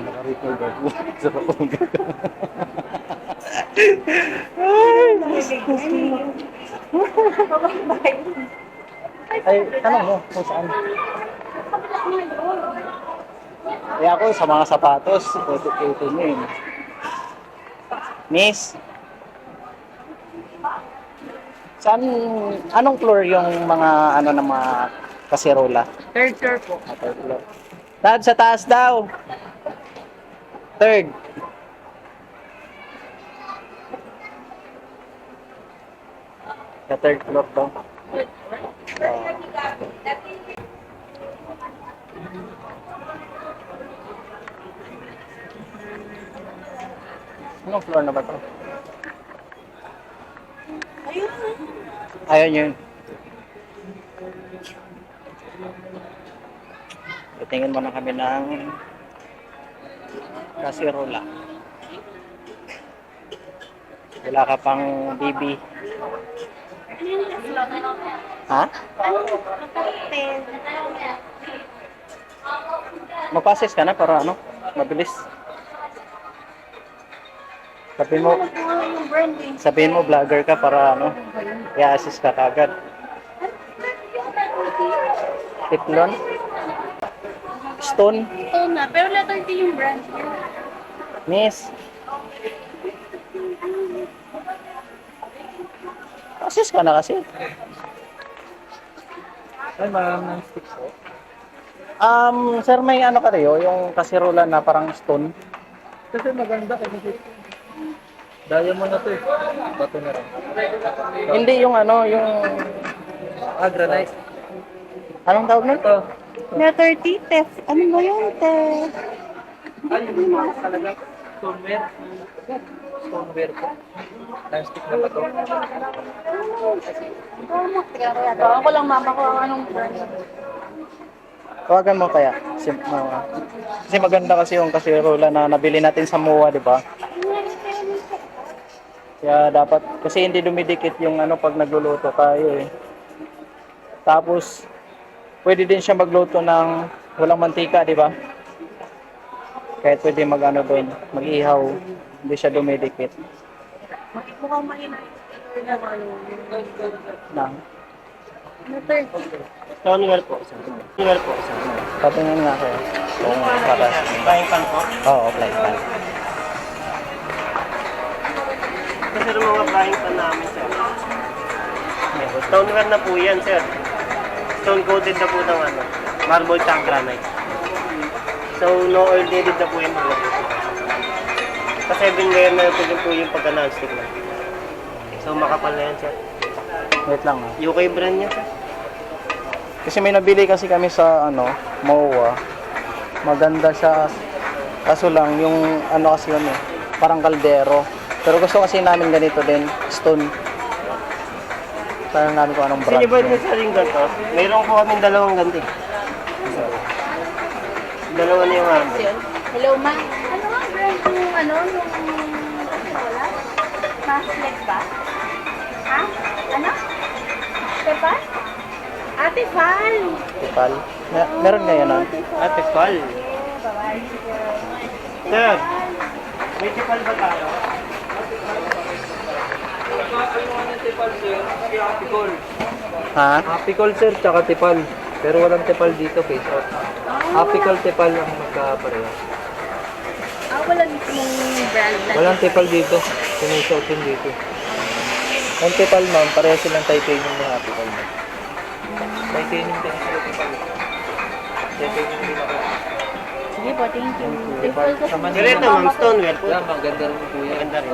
Naka-record ako. Sarap ako. Ay, ay, tanong mo kung saan. Eh ako sa mga sapatos, ito mo yun. Miss, saan, anong floor yung mga ano ng mga kasirola? Third floor po. Third floor. Dad, sa taas daw. Third. Sa third floor daw. Anong floor na ba to? Ayun yun. Tingin mo na kami ng kasirola. Wala ka pang BB. Ha? Mag-process ka na para ano? Mabilis. Sabihin mo vlogger ka para ano? I-assist ka kagad. Tiplon? Stone? Stone na, pero letter T yung brand niya. Miss? Assist ka na kasi. Ay, marami ng sticks po. Sir, may ano ka rin yung kasirola na parang stone. Kasi maganda kasi diamond na to eh. Bato na rin. Hindi yung ano, yung Granite. anong tawag nun? Ito. Letter T, Tef. Ano ba yun, Tef? Ay, yung mga talaga stoneware. Stoneware po. Non-stick na bato. Ako lang mama ko ang anong brand. Tawagan mo kaya. Kasi maganda kasi yung kasirola na nabili natin sa MOA, di ba? Kaya dapat, kasi hindi dumidikit yung ano pag nagluluto tayo eh. Tapos, pwede din siya magluto ng walang mantika, di ba? Kahit pwede mag-ano doon, mag-ihaw, hindi siya dumidikit. Mukhang mainay. Nang. Letter T. Stoneware po. Stoneware po. Patingin nga kayo. Kung para. Flying pan po. Oo, flight pan. Kasi yung mga flying pan namin, sir. Stoneware na po yan, sir. Stone coated na po ng ano, marble tsaka granite. So, no oil needed na po yan. Kasi 7 layer na po yung pagka-non-stick na. So, makapal na yan, sir. Wait lang ah. UK brand niya, sir. Kasi may nabili kasi kami sa ano, MOA. Maganda siya. Kaso lang yung ano kasi yun eh, parang kaldero. Pero gusto kasi namin ganito din, stone. Parang namin kung anong brand. Sinibad yun. niya sa ring ganito. Mayroon po kaming dalawang ganti. Dalawa na yung handi. Hello, ma. Ano ang brand yung ano, yung wala? Masleg ba? Ha? Ano? Tefal? Ate Fal! Tipal. Meron ngayon ah. Ate Pal. Bye-bye. Sir, may tipal ba tayo? Ha? Apicol sir, tsaka tipal. Pero walang tipal dito, face out. Apicol tipal ang magkapareha. Wala mismong brand na. Walang tipal dito. Face out din dito. Ang tipal ma'am, pareho silang titanium na apicol ma'am. Titanium din sila tipal. Titanium din ako. Sige po, thank you. Tipal kasi. Ganito, ma'am, stoneware po. Yeah, maganda rin po yan. Maganda rin.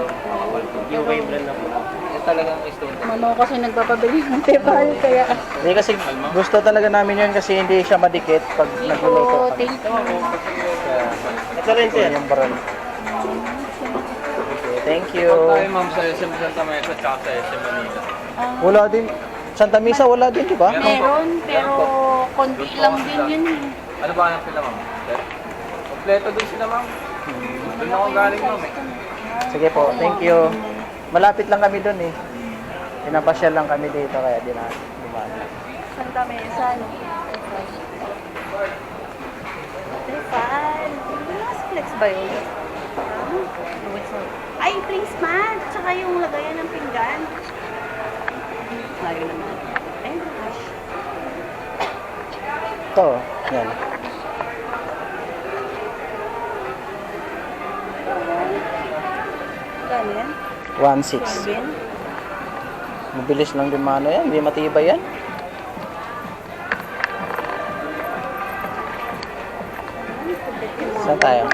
UK brand na po. Yan talagang stone. Mama ko kasi nagpapabili ng tepal, kaya Hindi kasi gusto talaga namin yun kasi hindi siya madikit pag nagluluto po, kami. thank you. Kaya, Ito rin, sir. yun yung brand. Okay, thank you. Tayo ma'am sa SM Santa Mesa at sa SM Manila. Wala din. Santa Misa wala din, di ba? Meron, pero konti lang din yun. Ano ba ang sila ma'am? Sir? Kompleto doon sila ma'am. Doon ako galing ma'am eh. Sige po, thank you. Malapit lang kami doon eh. Pinapasyal lang kami dito kaya di na dumaan. Santa Mesa, no? Tepal. Rolex ba yun? Ay, placement! Tsaka yung lagayan ng pinggan. Layo naman. Ay, gosh. Ito, yan. Gano yan? 1.6. Bin? Mabilis lang din mano yan. Hindi matibay yan. Saan tayo?